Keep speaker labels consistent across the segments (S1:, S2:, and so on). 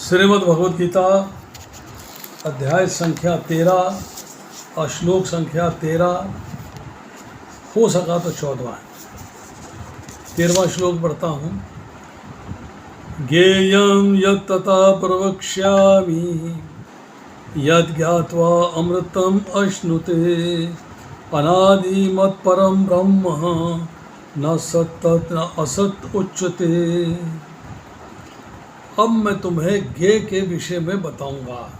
S1: श्रीमद् भगवद गीता अध्याय संख्या 13 और श्लोक संख्या 13, हो सका तो 14वां 13वां श्लोक पढ़ता हूँ। ज्ञेयं यत् तथा प्रवक्ष्यामि यद् ज्ञात्वा अमृतम् अश्नुते अनादि मत्परं ब्रह्म न सत्तत् न असत् उच्यते। अब मैं तुम्हें ज्ञेय के विषय में बताऊंगा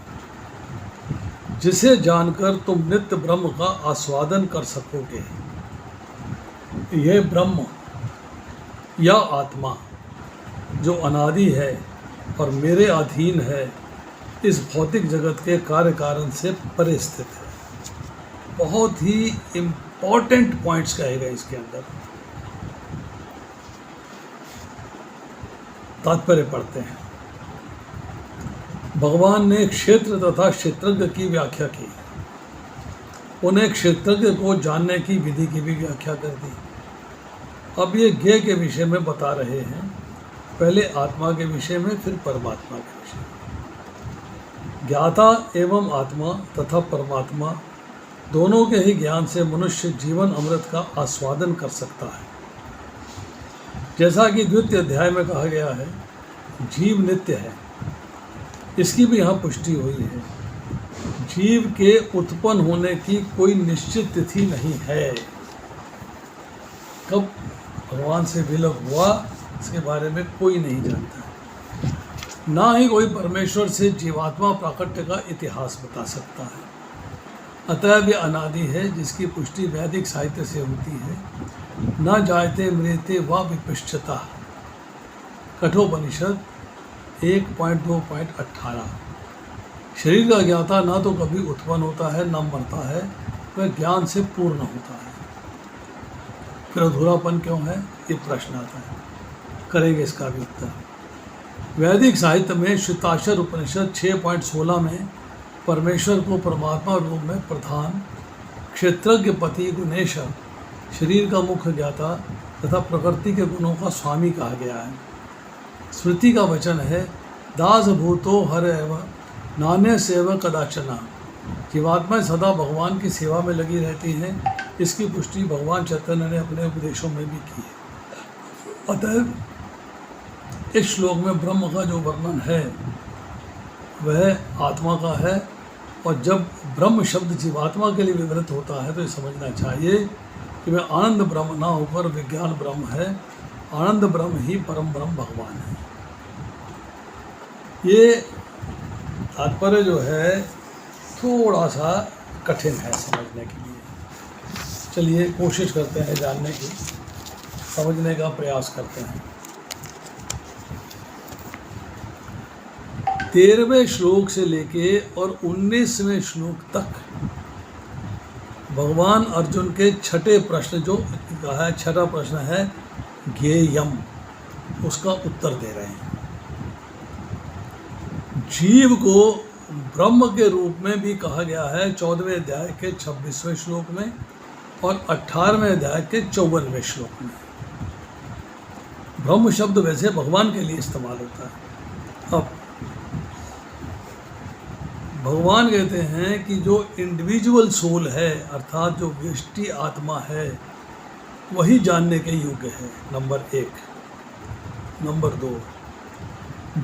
S1: जिसे जानकर तुम नित्य ब्रह्म का आस्वादन कर सकोगे। यह ब्रह्म या आत्मा जो अनादि है और मेरे अधीन है, इस भौतिक जगत के कार्य कारण से परे स्थित है। बहुत ही इम्पोर्टेंट पॉइंट्स कहेगा इसके अंदर। तात्पर्य पढ़ते हैं। भगवान ने क्षेत्र तथा क्षेत्रज्ञ की व्याख्या की, उन्हें क्षेत्रज्ञ को जानने की विधि की भी व्याख्या कर दी। अब ये ज्ञेय के विषय में बता रहे हैं, पहले आत्मा के विषय में, फिर परमात्मा के विषय में। ज्ञाता एवं आत्मा तथा परमात्मा दोनों के ही ज्ञान से मनुष्य जीवन अमृत का आस्वादन कर सकता है। जैसा कि द्वितीय अध्याय में कहा गया है, जीव नित्य है, इसकी भी यहाँ पुष्टि हुई है। जीव के उत्पन्न होने की कोई निश्चित तिथि नहीं है। कब भगवान से विलय हुआ इसके बारे में कोई नहीं जानता, ना ही कोई परमेश्वर से जीवात्मा प्राकट्य का इतिहास बता सकता है। अतः यह अनादि है, जिसकी पुष्टि वैदिक साहित्य से होती है। न जायते मृते व विपश्यता, कठोपनिषद 1.2.18। शरीर का ज्ञाता ना तो कभी उत्पन्न होता है न मरता है, वह ज्ञान से पूर्ण होता है। फिर अधूरापन क्यों है, ये प्रश्न आता है, करेंगे इसका भी उत्तर। वैदिक साहित्य में श्वेताक्षर उपनिषद 6.16 में परमेश्वर को परमात्मा रूप में प्रधान, क्षेत्रज्ञ, पति, गुणेश्वर, शरीर का मुख्य ज्ञाता तथा प्रकृति के गुणों का स्वामी कहा गया है। स्मृति का वचन है, दास भूतो हर एव नान्य सेव कदाचना। जीवात्माएं सदा भगवान की सेवा में लगी रहती हैं। इसकी पुष्टि भगवान चैतन्य ने अपने उपदेशों में भी की है। अतः इस श्लोक में ब्रह्म का जो वर्णन है वह आत्मा का है, और जब ब्रह्म शब्द जीवात्मा के लिए विवृत होता है तो ये समझना चाहिए कि वह आनंद ब्रह्म ना होकर विज्ञान ब्रह्म है। आनंद ब्रह्म ही परम ब्रह्म भगवान है। ये तात्पर्य जो है थोड़ा सा कठिन है समझने के लिए। चलिए कोशिश करते हैं जानने की, समझने का प्रयास करते हैं। 13वें श्लोक से लेके और 19वें श्लोक तक भगवान अर्जुन के छठे प्रश्न जो कहा है, छठा प्रश्न है ज्ञेयम, उसका उत्तर दे रहे हैं। जीव को ब्रह्म के रूप में भी कहा गया है 14वें अध्याय के 26वें श्लोक में और 18वें अध्याय के 54वें श्लोक में। ब्रह्म शब्द वैसे भगवान के लिए इस्तेमाल होता है। अब भगवान कहते हैं कि जो इंडिविजुअल सोल है, अर्थात जो व्यष्टि आत्मा है, वही जानने के योग्य है, नंबर 1। नंबर 2,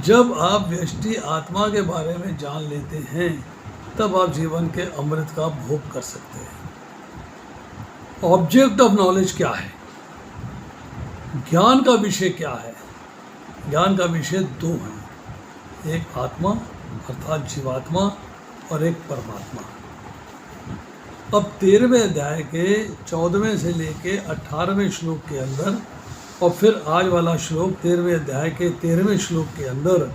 S1: जब आप व्यष्टि आत्मा के बारे में जान लेते हैं तब आप जीवन के अमृत का भोग कर सकते हैं। ऑब्जेक्ट ऑफ नॉलेज क्या है, ज्ञान का विषय क्या है? ज्ञान का विषय 2 हैं, एक आत्मा अर्थात जीवात्मा और एक परमात्मा। अब 13वें अध्याय के 14वें से लेके 18वें श्लोक के अंदर और फिर आज वाला श्लोक 13वें अध्याय के 13वें श्लोक के अंदर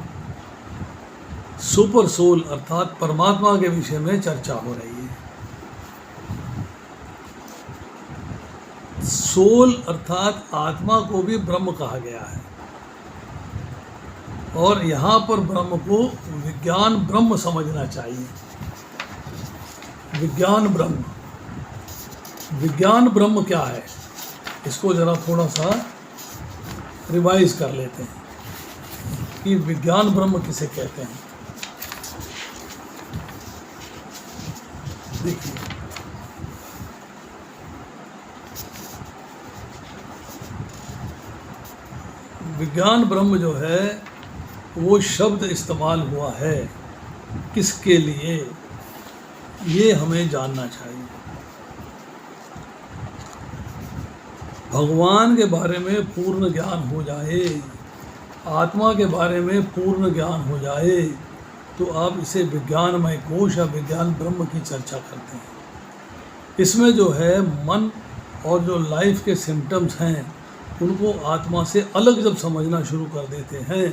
S1: सुपर सोल अर्थात परमात्मा के विषय में चर्चा हो रही है। सोल अर्थात आत्मा को भी ब्रह्म कहा गया है, और यहाँ पर ब्रह्म को विज्ञान ब्रह्म समझना चाहिए। विज्ञान ब्रह्म, विज्ञान ब्रह्म क्या है, इसको ज़रा थोड़ा सा रिवाइज कर लेते हैं। कि विज्ञान ब्रह्म किसे कहते हैं। देखिए, विज्ञान ब्रह्म जो है वो शब्द इस्तेमाल हुआ है किसके लिए, ये हमें जानना चाहिए। भगवान के बारे में पूर्ण ज्ञान हो जाए, आत्मा के बारे में पूर्ण ज्ञान हो जाए, तो आप इसे विज्ञानमय कोश या विज्ञान ब्रह्म की चर्चा करते हैं। इसमें जो है मन और जो लाइफ के सिम्टम्स हैं उनको आत्मा से अलग जब समझना शुरू कर देते हैं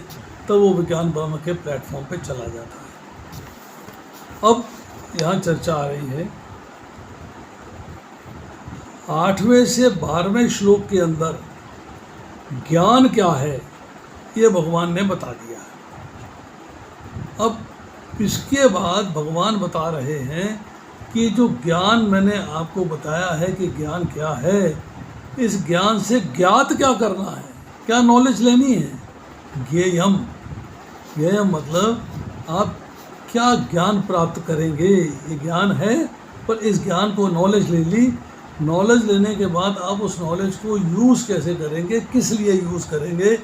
S1: तब वो विज्ञान ब्रह्म के प्लेटफॉर्म पे चला जाता है। अब यहाँ चर्चा आ रही है 8वें से 12वें श्लोक के अंदर ज्ञान क्या है ये भगवान ने बता दिया है। अब इसके बाद भगवान बता रहे हैं कि जो ज्ञान मैंने आपको बताया है कि ज्ञान क्या है, इस ज्ञान से ज्ञात क्या करना है, क्या नॉलेज लेनी है। ज्ञेयम, ज्ञेयम मतलब आप क्या ज्ञान प्राप्त करेंगे, ये ज्ञान है। पर इस ज्ञान को नॉलेज ले ली, नॉलेज लेने के बाद आप उस नॉलेज को यूज़ कैसे करेंगे, किस लिए यूज़ करेंगे,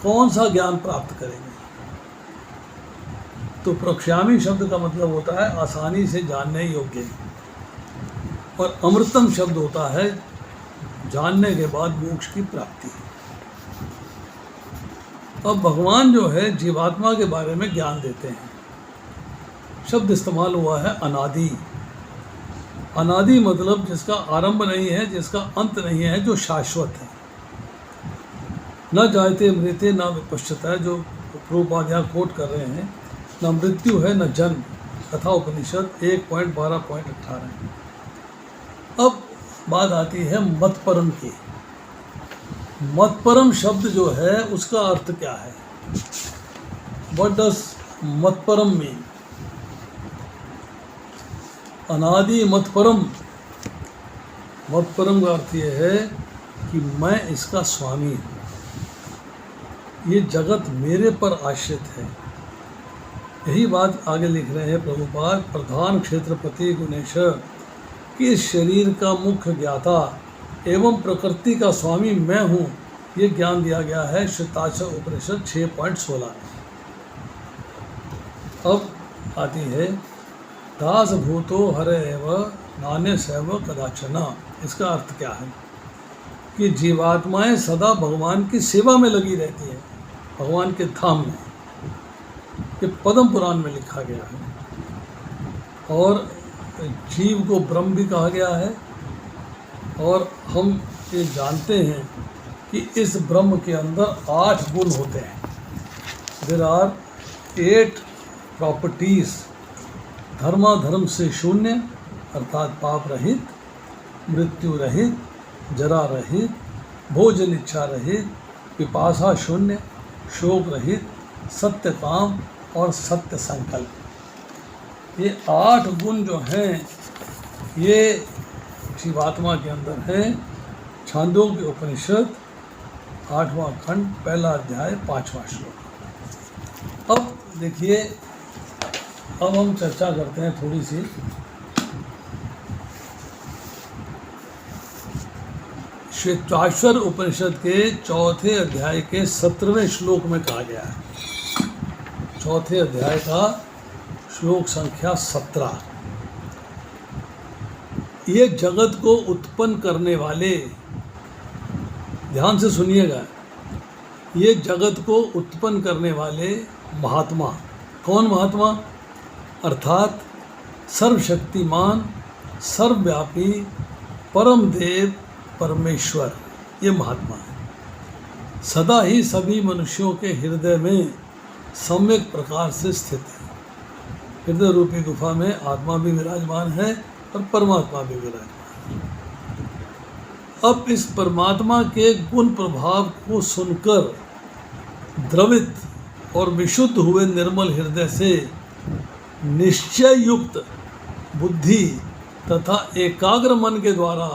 S1: कौन सा ज्ञान प्राप्त करेंगे। तो प्रक्ष्यामी शब्द का मतलब होता है आसानी से जानने योग्य, और अमृतम शब्द होता है जानने के बाद मोक्ष की प्राप्ति। अब भगवान जो है जीवात्मा के बारे में ज्ञान देते हैं। शब्द इस्तेमाल हुआ है अनादि। अनादि मतलब जिसका आरंभ नहीं है, जिसका अंत नहीं है, जो शाश्वत है। न जायते मृते न विपश्यता है, जो प्रभुपाद यहाँ कोट कर रहे हैं। न मृत्यु है न जन्म, कथा उपनिषद 1.12.18। अब बात आती है मतपरम की। मतपरम शब्द जो है उसका अर्थ क्या है, व्हाट डज मतपरम मीन। अनादि मतपरम, मतपरम का अर्थ ये है कि मैं इसका स्वामी हूँ, ये जगत मेरे पर आश्रित है। यही बात आगे लिख रहे हैं प्रभुपाद। प्रधान क्षेत्रपति गुणेश कि इस शरीर का मुख्य ज्ञाता एवं प्रकृति का स्वामी मैं हूँ, ये ज्ञान दिया गया है श्वेताक्षर उपनिषद 6.16 में। अब आती है दास भूतो हरे एव नान्य सैव कदाचना। इसका अर्थ क्या है कि जीवात्माएं सदा भगवान की सेवा में लगी रहती हैं, भगवान के धाम में। ये पद्म पुराण में लिखा गया है। और जीव को ब्रह्म भी कहा गया है। और हम ये जानते हैं कि इस ब्रह्म के अंदर 8 गुण होते हैं। There are 8 properties. धर्माधर्म से शून्य अर्थात पाप रहित, मृत्यु रहित, जरा रहित, भोजन इच्छा रहित, पिपासा शून्य, शोक रहित, सत्य काम और सत्य संकल्प। ये 8 गुण जो हैं ये जीवात्मा के अंदर है। छांदोग्य उपनिषद 8वां खंड 1 अध्याय 5वां श्लोक। अब देखिए, अब हम चर्चा करते हैं थोड़ी सी श्वेताक्षर उपनिषद के 4थे अध्याय के 17वें श्लोक में कहा गया है। 4थे अध्याय का श्लोक संख्या 17। ये जगत को उत्पन्न करने वाले, ध्यान से सुनिएगा, ये जगत को उत्पन्न करने वाले महात्मा। कौन महात्मा? अर्थात सर्वशक्तिमान, सर्वव्यापी, परम देव परमेश्वर, ये महात्मा है। सदा ही सभी मनुष्यों के हृदय में सम्यक प्रकार से स्थित है। हृदय रूपी गुफा में आत्मा भी विराजमान है और परमात्मा भी विराजमान है। अब इस परमात्मा के गुण प्रभाव को सुनकर द्रवित और विशुद्ध हुए निर्मल हृदय से निश्चय युक्त बुद्धि तथा एकाग्र मन के द्वारा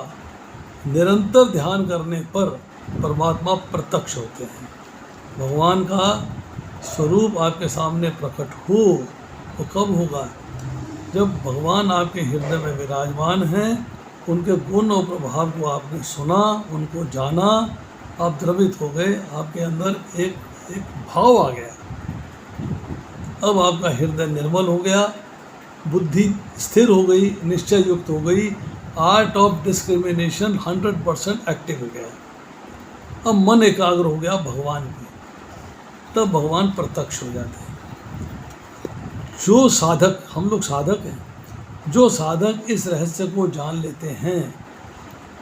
S1: निरंतर ध्यान करने पर परमात्मा प्रत्यक्ष होते हैं। भगवान का स्वरूप आपके सामने प्रकट हो तो कब होगा? जब भगवान आपके हृदय में विराजमान हैं, उनके गुण और प्रभाव को आपने सुना, उनको जाना, आप द्रवित हो गए, आपके अंदर एक भाव आ गया। अब आपका हृदय निर्मल हो गया, बुद्धि स्थिर हो गई, निश्चय युक्त हो गई, आर्ट ऑफ डिस्क्रिमिनेशन 100% एक्टिव हो गया। अब मन एकाग्र हो गया भगवान पे, तब भगवान प्रत्यक्ष हो जाते हैं। जो साधक, हम लोग साधक हैं, जो साधक इस रहस्य को जान लेते हैं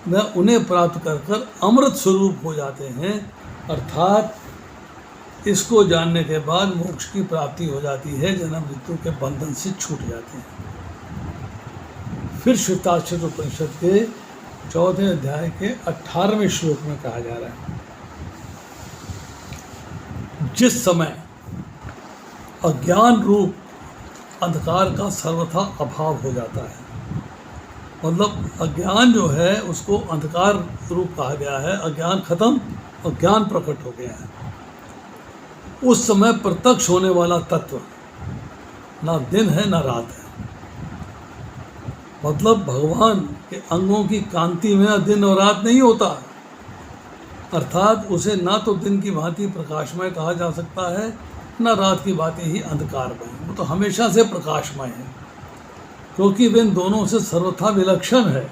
S1: वह उन्हें प्राप्त कर कर अमृत स्वरूप हो जाते हैं, अर्थात इसको जानने के बाद मोक्ष की प्राप्ति हो जाती है, जन्म मृत्यु के बंधन से छूट जाते हैं। फिर श्वेताक्षर उपनिषद के 4वें अध्याय के 18वें श्लोक में कहा जा रहा है, जिस समय अज्ञान रूप अंधकार का सर्वथा अभाव हो जाता है, मतलब अज्ञान जो है उसको अंधकार रूप कहा गया है, अज्ञान खत्म और ज्ञान प्रकट हो गया है, उस समय प्रत्यक्ष होने वाला तत्व ना दिन है ना रात है। मतलब भगवान के अंगों की कांति में दिन और रात नहीं होता, अर्थात उसे ना तो दिन की भांति प्रकाशमय कहा जा सकता है, ना रात की भांति ही अंधकारमय। वो तो हमेशा से प्रकाशमय है, क्योंकि वे इन दोनों से सर्वथा विलक्षण है।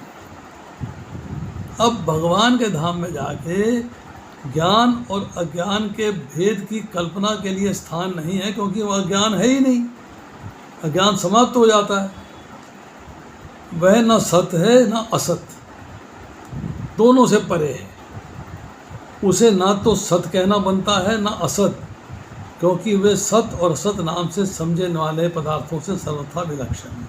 S1: अब भगवान के धाम में जाके ज्ञान और अज्ञान के भेद की कल्पना के लिए स्थान नहीं है, क्योंकि वह अज्ञान है ही नहीं, अज्ञान समाप्त हो जाता है। वह न सत्य है न असत, दोनों से परे है। उसे ना तो सत्य कहना बनता है न असत, क्योंकि वे सत्य और असत नाम से समझे वाले पदार्थों से सर्वथा विलक्षण है।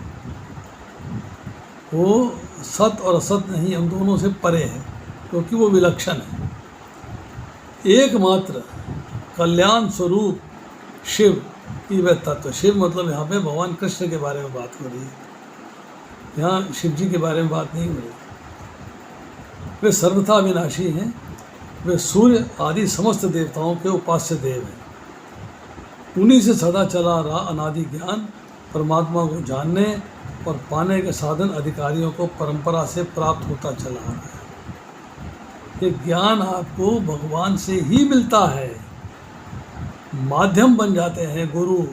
S1: वो सत्य और असत नहीं, हम दोनों से परे है, क्योंकि वो विलक्षण है। एकमात्र कल्याण स्वरूप शिव की वह तत्व, शिव मतलब यहाँ पे भगवान कृष्ण के बारे में बात हो रही है, यहाँ शिव जी के बारे में बात नहीं हो रही। वे सर्वथा विनाशी हैं, वे सूर्य आदि समस्त देवताओं के उपास्य देव हैं। उन्हीं से सदा चला रहा अनादि ज्ञान परमात्मा को जानने और पाने के साधन अधिकारियों को परंपरा से प्राप्त होता चला आ रहा है। ये ज्ञान आपको भगवान से ही मिलता है। माध्यम बन जाते हैं गुरु,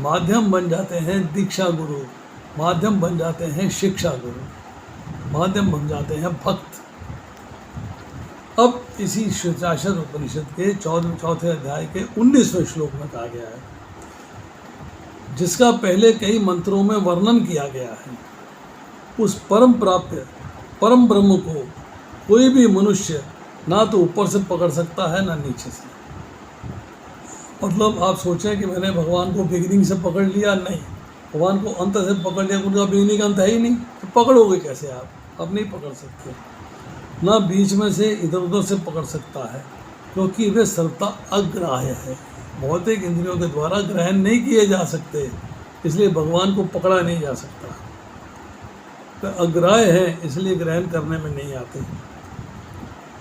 S1: माध्यम बन जाते हैं दीक्षा गुरु, माध्यम बन जाते हैं शिक्षा गुरु, माध्यम बन जाते हैं भक्त। अब इसी श्वेताक्षर उपनिषद के 4वें अध्याय के 19वें श्लोक में कहा गया है, जिसका पहले कई मंत्रों में वर्णन किया गया है, उस परम प्राप्य परम ब्रह्म को कोई भी मनुष्य ना तो ऊपर से पकड़ सकता है ना नीचे से। मतलब आप सोचें कि मैंने भगवान को बिगिनिंग से पकड़ लिया, नहीं, भगवान को अंत से पकड़ लिया, उनका बिगिनिंग अंत है ही नहीं, तो पकड़ोगे कैसे आप नहीं पकड़ सकते। ना बीच में से इधर उधर से पकड़ सकता है, क्योंकि वे सर्वथा अग्राह्य है, भौतिक इंद्रियों के द्वारा ग्रहण नहीं किए जा सकते, इसलिए भगवान को पकड़ा नहीं जा सकता। तो अग्राह्य है, इसलिए ग्रहण करने में नहीं आते।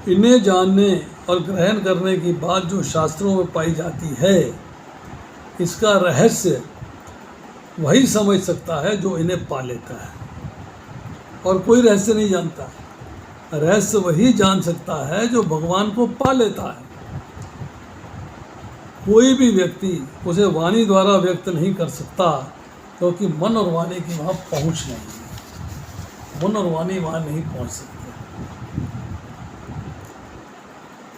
S1: इन्हें जानने और ग्रहण करने की बात जो शास्त्रों में पाई जाती है, इसका रहस्य वही समझ सकता है जो इन्हें पा लेता है, और कोई रहस्य नहीं जानता। रहस्य वही जान सकता है जो भगवान को पा लेता है। कोई भी व्यक्ति उसे वाणी द्वारा व्यक्त नहीं कर सकता, क्योंकि मन और वाणी की वहाँ पहुँच नहीं है, मन और वाणी वहाँ नहीं पहुँच सकते।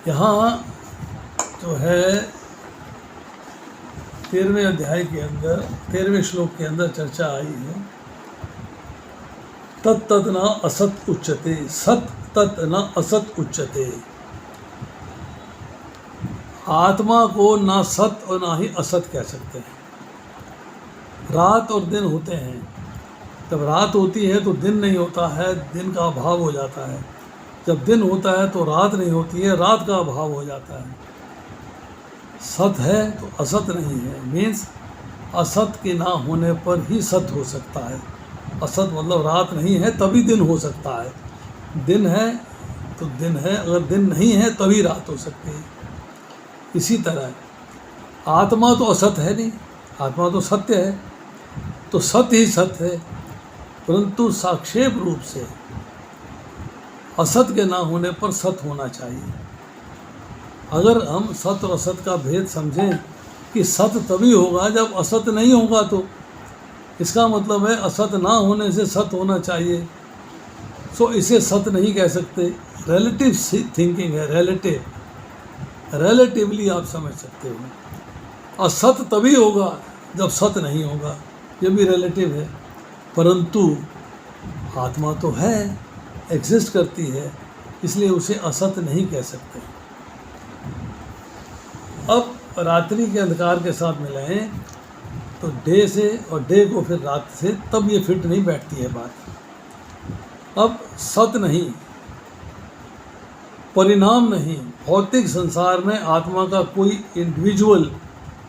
S1: यहाँ जो है 13वें अध्याय के अंदर 13वें श्लोक के अंदर चर्चा आई है, तत् न असत उच्यते, सत तत् न असत उच्यते। आत्मा को ना सत और ना ही असत कह सकते हैं। रात और दिन होते हैं, जब रात होती है तो दिन नहीं होता है, दिन का अभाव हो जाता है। जब दिन होता है तो रात नहीं होती है, रात का अभाव हो जाता है। सत है तो असत नहीं है, मीन्स असत के ना होने पर ही सत हो सकता है। असत मतलब रात नहीं है तभी दिन हो सकता है, दिन है तो दिन है, अगर दिन नहीं है तभी रात हो सकती है। इसी तरह आत्मा तो असत है नहीं, आत्मा तो सत्य है, तो सत्य ही सत्य है, परंतु साक्षेप रूप से असत के ना होने पर सत होना चाहिए। अगर हम सत और असत का भेद समझें कि सत तभी होगा जब असत नहीं होगा, तो इसका मतलब है असत ना होने से सत होना चाहिए, सो इसे सत नहीं कह सकते। रिलेटिव थिंकिंग है, रिलेटिवली आप समझ सकते हो। असत तभी होगा जब सत नहीं होगा, ये भी रिलेटिव है, परंतु आत्मा तो है, एग्जिस्ट करती है, इसलिए उसे असत नहीं कह सकते। अब रात्रि के अंधकार के साथ मिलाएं तो डे से और डे को फिर रात से, तब ये फिट नहीं बैठती है बात। अब सत नहीं, परिणाम नहीं, भौतिक संसार में आत्मा का कोई इंडिविजुअल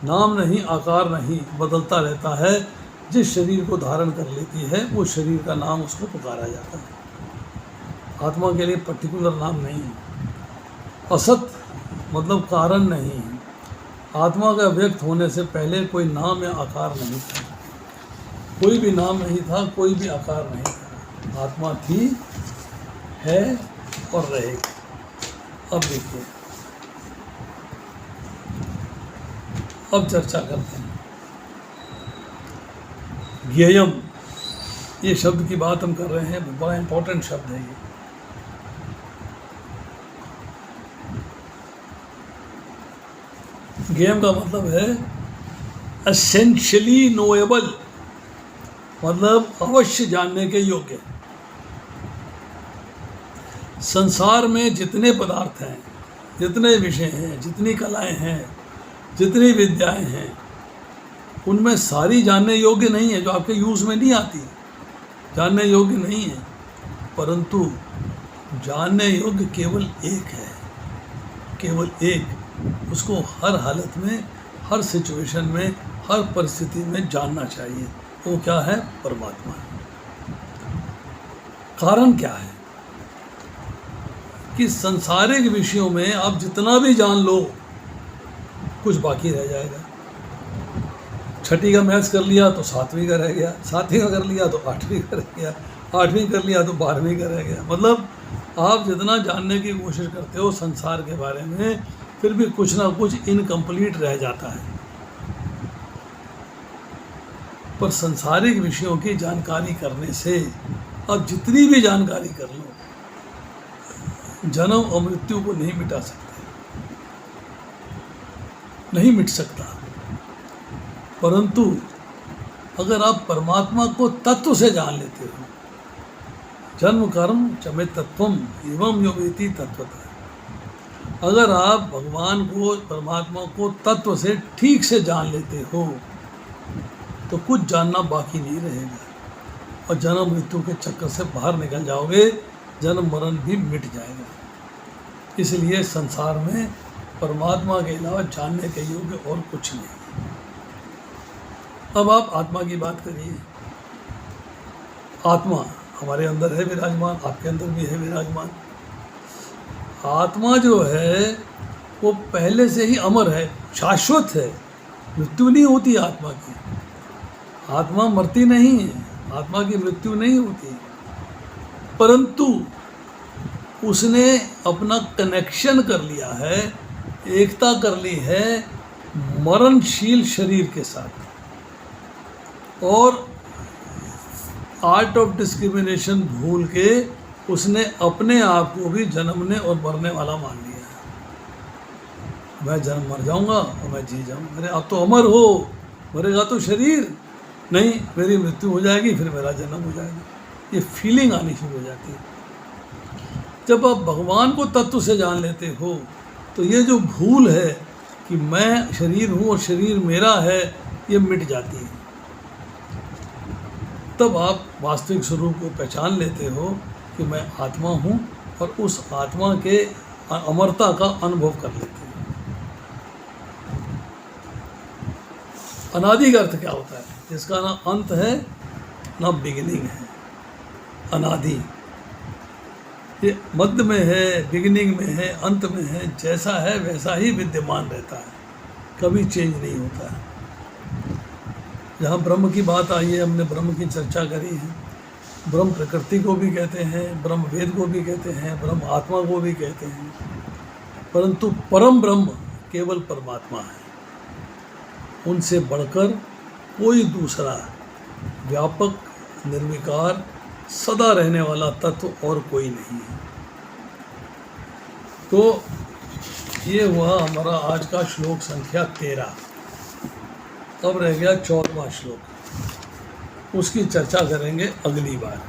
S1: नाम नहीं, आकार नहीं, बदलता रहता है। जिस शरीर को धारण कर लेती है वो शरीर का नाम उसको पुकारा जाता है। आत्मा के लिए पर्टिकुलर नाम नहीं है। असत मतलब कारण नहीं है। आत्मा का व्यक्त होने से पहले कोई नाम या आकार नहीं था, कोई भी नाम नहीं था, कोई भी आकार नहीं था। आत्मा थी, है और रहेगी। अब देखिए, अब चर्चा करते हैं। ज्ञेयम, ये शब्द की बात हम कर रहे हैं, बड़ा इंपॉर्टेंट शब्द है ये। ज्ञेयम का मतलब है एसेंशियली नोएबल, मतलब अवश्य जानने के योग्य। संसार में जितने पदार्थ हैं, जितने विषय हैं, जितनी कलाएं हैं, जितनी विद्याएं हैं, उनमें सारी जानने योग्य नहीं है, जो आपके यूज़ में नहीं आती, जानने योग्य नहीं है, परंतु जानने योग्य केवल एक है, केवल एक। उसको हर हालत में, हर सिचुएशन में, हर परिस्थिति में जानना चाहिए। वो क्या है? परमात्मा। कारण क्या है कि सांसारिक विषयों में आप जितना भी जान लो, कुछ बाकी रह जाएगा। छठी का मैथ्स कर लिया तो सातवीं का रह गया, सातवीं का कर लिया तो आठवीं का रह गया, आठवीं कर लिया तो 12वीं का रह गया। मतलब आप जितना जानने की कोशिश करते हो संसार के बारे में, फिर भी कुछ ना कुछ इनकम्प्लीट रह जाता है। पर संसारिक विषयों की जानकारी करने से आप जितनी भी जानकारी कर लो, जन्म और मृत्यु को नहीं मिटा सकते, नहीं मिट सकता। परंतु अगर आप परमात्मा को तत्व से जान लेते हो, जन्म कर्म चमे तत्वम एवं यो वेति तत्वतः, अगर आप भगवान को, परमात्मा को तत्व से ठीक से जान लेते हो, तो कुछ जानना बाकी नहीं रहेगा और जन्म मृत्यु के चक्कर से बाहर निकल जाओगे, जन्म मरण भी मिट जाएगा। इसलिए संसार में परमात्मा के अलावा जानने के योग्य और कुछ नहीं। अब आप आत्मा की बात करिए। आत्मा हमारे अंदर है विराजमान, आपके अंदर भी है विराजमान। आत्मा जो है वो पहले से ही अमर है, शाश्वत है, मृत्यु नहीं होती आत्मा की। आत्मा मरती नहीं है, आत्मा की मृत्यु नहीं होती, परंतु उसने अपना कनेक्शन कर लिया है, एकता कर ली है मरणशील शरीर के साथ, और आर्ट ऑफ डिस्क्रिमिनेशन भूल के उसने अपने आप को भी जन्मने और मरने वाला मान लिया है। मैं जन्म मर जाऊंगा और मैं जी जाऊंगा। अरे आप तो अमर हो, मरेगा तो शरीर नहीं, मेरी मृत्यु हो जाएगी, फिर मेरा जन्म हो जाएगा। ये फीलिंग आनी शुरू हो जाती है। जब आप भगवान को तत्व से जान लेते हो, तो ये जो भूल है कि मैं शरीर हूँ और शरीर मेरा है, ये मिट जाती है। तब आप वास्तविक स्वरूप को पहचान लेते हो कि मैं आत्मा हूँ, और उस आत्मा के अमरता का अनुभव कर लेते हो। अनादि का अर्थ क्या होता है? जिसका ना अंत है ना बिगिनिंग है। अनादि, ये मध्य में है, बिगिनिंग में है, अंत में है, जैसा है वैसा ही विद्यमान रहता है, कभी चेंज नहीं होता है। जहाँ ब्रह्म की बात आई है, हमने ब्रह्म की चर्चा करी है। ब्रह्म प्रकृति को भी कहते हैं, ब्रह्म वेद को भी कहते हैं, ब्रह्म आत्मा को भी कहते हैं, परंतु परम ब्रह्म केवल परमात्मा है। उनसे बढ़कर कोई दूसरा व्यापक, निर्विकार, सदा रहने वाला तत्व और कोई नहीं है। तो ये हुआ हमारा आज का श्लोक संख्या 13। अब रह गया 14वां श्लोक, उसकी चर्चा करेंगे अगली बार।